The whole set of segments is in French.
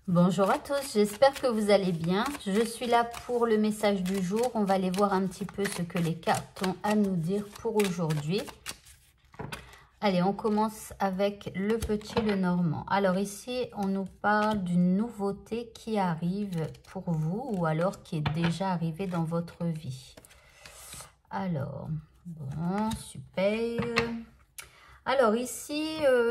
Bonjour à tous, j'espère que vous allez bien. Je suis là pour le message du jour. On va aller voir un petit peu ce que les cartes ont à nous dire pour aujourd'hui. Allez, on commence avec le petit Lenormand. Alors ici, on nous parle d'une nouveauté qui arrive pour vous ou alors qui est déjà arrivée dans votre vie. Alors, bon, super. Alors ici,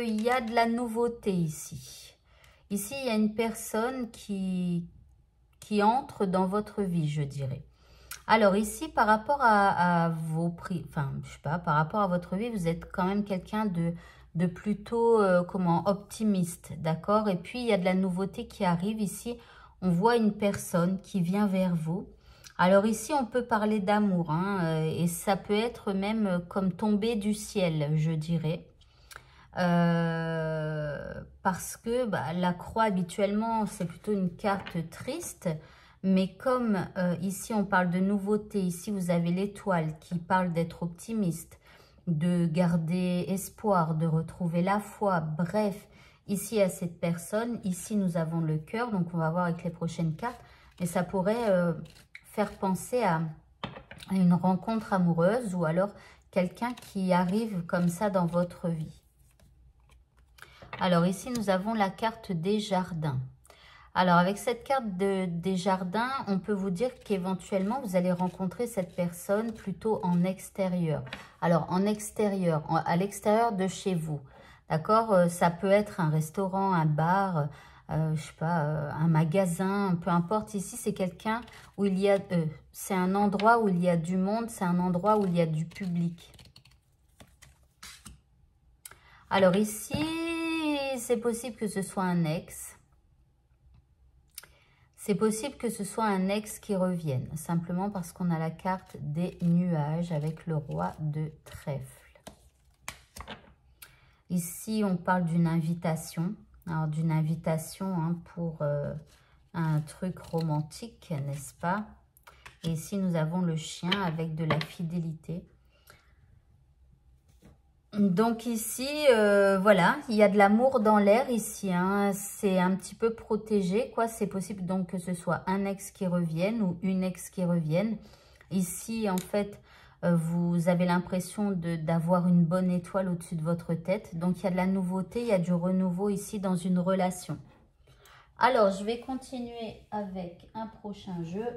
il y a de la nouveauté ici. Ici, il y a une personne qui entre dans votre vie, je dirais. Alors ici, par rapport à vos prix, enfin, je sais pas, par rapport à votre vie, vous êtes quand même quelqu'un de plutôt, optimiste, d'accord? Et puis, il y a de la nouveauté qui arrive ici. On voit une personne qui vient vers vous. Alors ici, on peut parler d'amour, hein, et ça peut être même comme tomber du ciel, je dirais. Parce que la croix habituellement c'est plutôt une carte triste, mais comme ici on parle de nouveauté, ici vous avez l'étoile qui parle d'être optimiste, de garder espoir, de retrouver la foi, bref, ici à cette personne, ici nous avons le cœur, donc on va voir avec les prochaines cartes, mais ça pourrait faire penser à une rencontre amoureuse ou alors quelqu'un qui arrive comme ça dans votre vie. Alors ici, nous avons la carte des jardins. Alors avec cette carte des jardins, on peut vous dire qu'éventuellement, vous allez rencontrer cette personne plutôt en extérieur. Alors en extérieur, à l'extérieur de chez vous. D'accord? Ça peut être un restaurant, un bar, je sais pas, un magasin, peu importe. Ici, c'est quelqu'un où il y a... c'est un endroit où il y a du monde, c'est un endroit où il y a du public. Alors ici, c'est possible que ce soit un ex. C'est possible que ce soit un ex qui revienne, simplement parce qu'on a la carte des nuages avec le roi de trèfle. Ici, on parle d'une invitation. Alors, d'une invitation pour un truc romantique, n'est-ce pas? Et ici, nous avons le chien avec de la fidélité. Donc ici, voilà, il y a de l'amour dans l'air ici, hein. C'est un petit peu protégé, quoi. C'est possible donc que ce soit un ex qui revienne ou une ex qui revienne. Ici, en fait, vous avez l'impression d'avoir une bonne étoile au-dessus de votre tête. Donc, il y a de la nouveauté, il y a du renouveau ici dans une relation. Alors, je vais continuer avec un prochain jeu.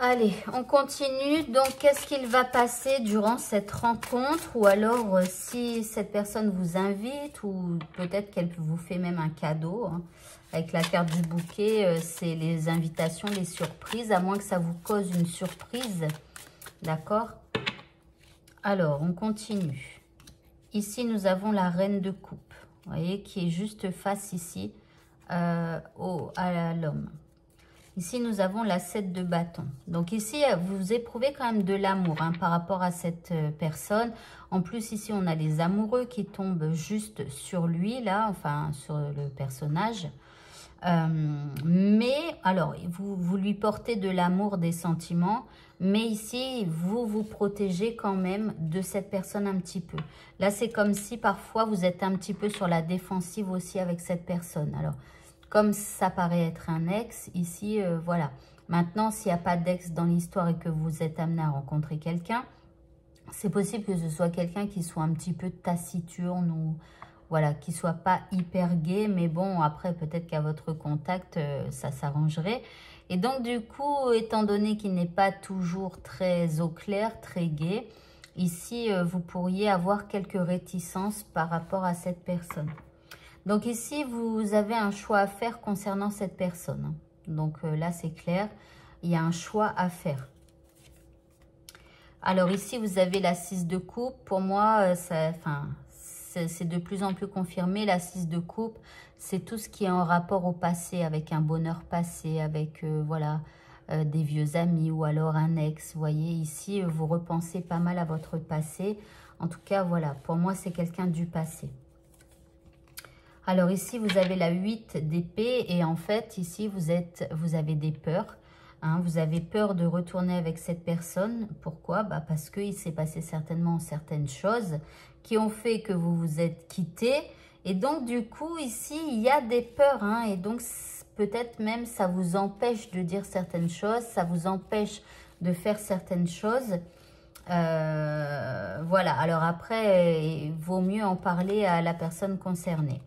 Allez, on continue. Donc, qu'est-ce qu'il va passer durant cette rencontre? Ou alors, si cette personne vous invite ou peut-être qu'elle vous fait même un cadeau. Hein. Avec la carte du bouquet, c'est les invitations, les surprises, à moins que ça vous cause une surprise. D'accord? Alors, on continue. Ici, nous avons la reine de coupe. Vous voyez, qui est juste face ici à l'homme. Ici, nous avons la 7 de bâton. Donc ici, vous éprouvez quand même de l'amour hein, par rapport à cette personne. En plus, ici, on a les amoureux qui tombent juste sur lui, là, enfin, sur le personnage. Mais, alors, vous lui portez de l'amour, des sentiments. Mais ici, vous vous protégez quand même de cette personne un petit peu. Là, c'est comme si parfois, vous êtes un petit peu sur la défensive aussi avec cette personne. Alors, comme ça paraît être un ex, ici, voilà. Maintenant, s'il n'y a pas d'ex dans l'histoire et que vous êtes amené à rencontrer quelqu'un, c'est possible que ce soit quelqu'un qui soit un petit peu taciturne ou voilà, qui soit pas hyper gai. Mais bon, après, peut-être qu'à votre contact, ça s'arrangerait. Et donc, du coup, étant donné qu'il n'est pas toujours très au clair, très gai, ici, vous pourriez avoir quelques réticences par rapport à cette personne. Donc ici, vous avez un choix à faire concernant cette personne. Donc là, c'est clair, il y a un choix à faire. Alors ici, vous avez la 6 de coupe. Pour moi, c'est de plus en plus confirmé. La 6 de coupe, c'est tout ce qui est en rapport au passé, avec un bonheur passé, avec voilà, des vieux amis ou alors un ex. Vous voyez, ici, vous repensez pas mal à votre passé. En tout cas, voilà, pour moi, c'est quelqu'un du passé. Alors ici, vous avez la 8 d'épée et en fait, ici, vous avez des peurs. Hein, vous avez peur de retourner avec cette personne. Pourquoi? Bah parce qu'il s'est passé certainement certaines choses qui ont fait que vous vous êtes quittés. Et donc, du coup, ici, il y a des peurs. Hein, et donc, peut-être même, ça vous empêche de dire certaines choses. Ça vous empêche de faire certaines choses. Voilà. Alors après, il vaut mieux en parler à la personne concernée.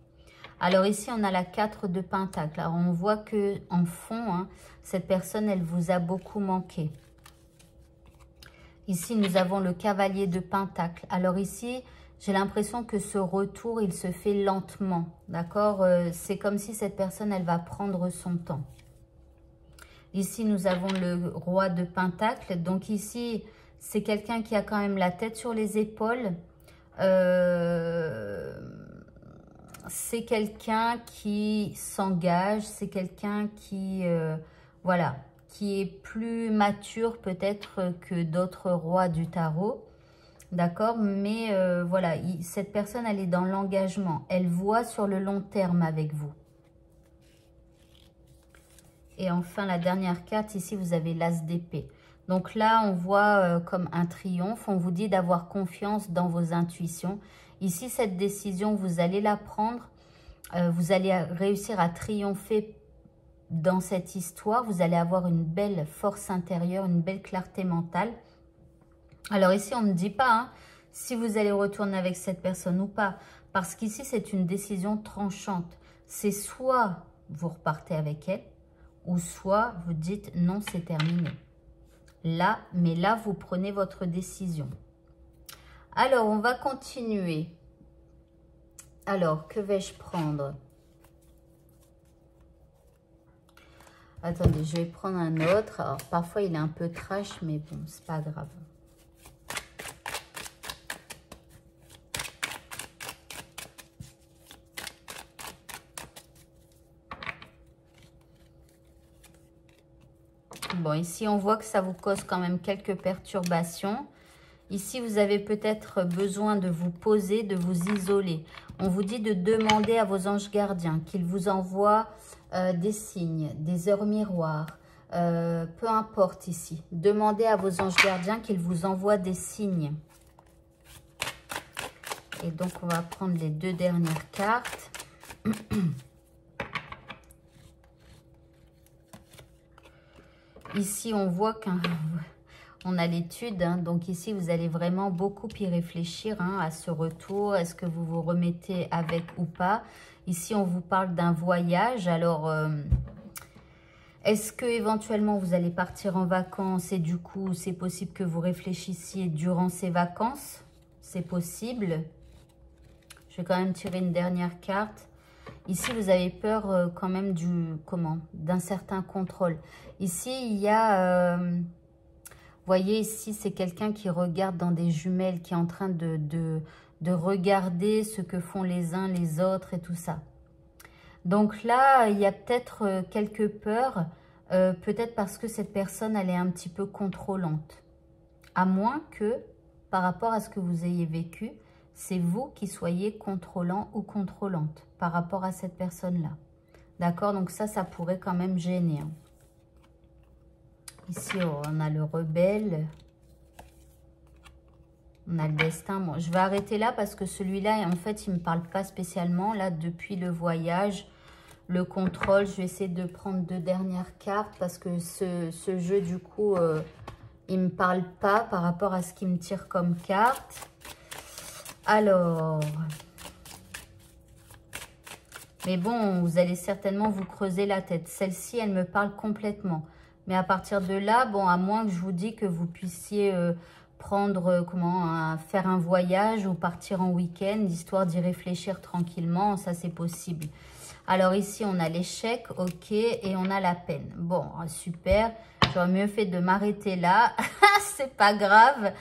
Alors ici, on a la 4 de Pentacle. Alors, on voit que en fond, hein, cette personne, elle vous a beaucoup manqué. Ici, nous avons le Cavalier de Pentacle. Alors ici, j'ai l'impression que ce retour, il se fait lentement. D'accord? C'est comme si cette personne, elle va prendre son temps. Ici, nous avons le Roi de Pentacle. Donc ici, c'est quelqu'un qui a quand même la tête sur les épaules. C'est quelqu'un qui s'engage, c'est quelqu'un qui, voilà, qui est plus mature peut-être que d'autres rois du tarot, d'accord? Mais voilà, cette personne, elle est dans l'engagement, elle voit sur le long terme avec vous. Et enfin, la dernière carte, ici, vous avez l'As d'épée. Donc là, on voit comme un triomphe, on vous dit d'avoir confiance dans vos intuitions. Ici, cette décision, vous allez la prendre. Vous allez réussir à triompher dans cette histoire. Vous allez avoir une belle force intérieure, une belle clarté mentale. Alors ici, on ne dit pas hein, si vous allez retourner avec cette personne ou pas. Parce qu'ici, c'est une décision tranchante. C'est soit vous repartez avec elle, ou soit vous dites non, c'est terminé. Là, mais là, vous prenez votre décision. Alors, on va continuer. Alors, que vais-je prendre? Attendez, je vais prendre un autre. Alors, parfois, il est un peu trash, mais bon, c'est pas grave. Bon, ici, on voit que ça vous cause quand même quelques perturbations. Ici, vous avez peut-être besoin de vous poser, de vous isoler. On vous dit de demander à vos anges gardiens qu'ils vous envoient des signes, des heures miroirs, peu importe ici. Demandez à vos anges gardiens qu'ils vous envoient des signes. Et donc, on va prendre les deux dernières cartes. Ici, on voit qu'on a l'étude. Hein, donc ici, vous allez vraiment beaucoup y réfléchir hein, à ce retour. Est-ce que vous vous remettez avec ou pas? Ici, on vous parle d'un voyage. Alors, est-ce que éventuellement vous allez partir en vacances et du coup, c'est possible que vous réfléchissiez durant ces vacances? C'est possible. Je vais quand même tirer une dernière carte. Ici, vous avez peur quand même d'un certain contrôle. Ici, il y a... vous voyez, ici, c'est quelqu'un qui regarde dans des jumelles, qui est en train de regarder ce que font les uns, les autres et tout ça. Donc là, il y a peut-être quelques peurs, peut-être parce que cette personne, elle est un petit peu contrôlante. À moins que, par rapport à ce que vous ayez vécu, c'est vous qui soyez contrôlant ou contrôlante par rapport à cette personne-là. D'accord? Donc ça pourrait quand même gêner. Hein. Ici, on a le rebelle. On a le destin. Bon, je vais arrêter là parce que celui-là, en fait, il ne me parle pas spécialement. Là, depuis le voyage, le contrôle, je vais essayer de prendre deux dernières cartes parce que ce jeu, du coup, il ne me parle pas par rapport à ce qu'il me tire comme carte. Alors, mais bon, vous allez certainement vous creuser la tête. Celle-ci, elle me parle complètement. Mais à partir de là, bon, à moins que je vous dise que vous puissiez prendre, faire un voyage ou partir en week-end, histoire d'y réfléchir tranquillement, ça c'est possible. Alors ici, on a l'échec, ok, et on a la peine. Bon, super, j'aurais mieux fait de m'arrêter là, c'est pas grave.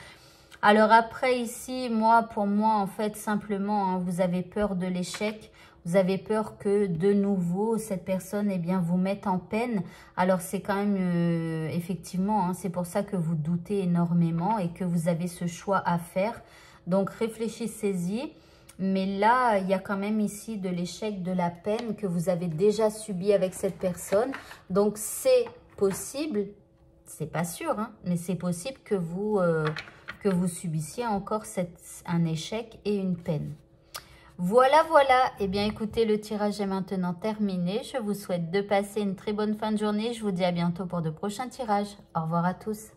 Alors après ici, pour moi, en fait, simplement, hein, vous avez peur de l'échec. Vous avez peur que de nouveau, cette personne, eh bien, vous mette en peine. Alors c'est quand même, effectivement, hein, c'est pour ça que vous doutez énormément et que vous avez ce choix à faire. Donc réfléchissez-y. Mais là, il y a quand même ici de l'échec, de la peine que vous avez déjà subi avec cette personne. Donc c'est possible c'est pas sûr, hein, mais c'est possible que vous subissiez encore un échec et une peine. Voilà, voilà. Eh bien, écoutez, le tirage est maintenant terminé. Je vous souhaite de passer une très bonne fin de journée. Je vous dis à bientôt pour de prochains tirages. Au revoir à tous.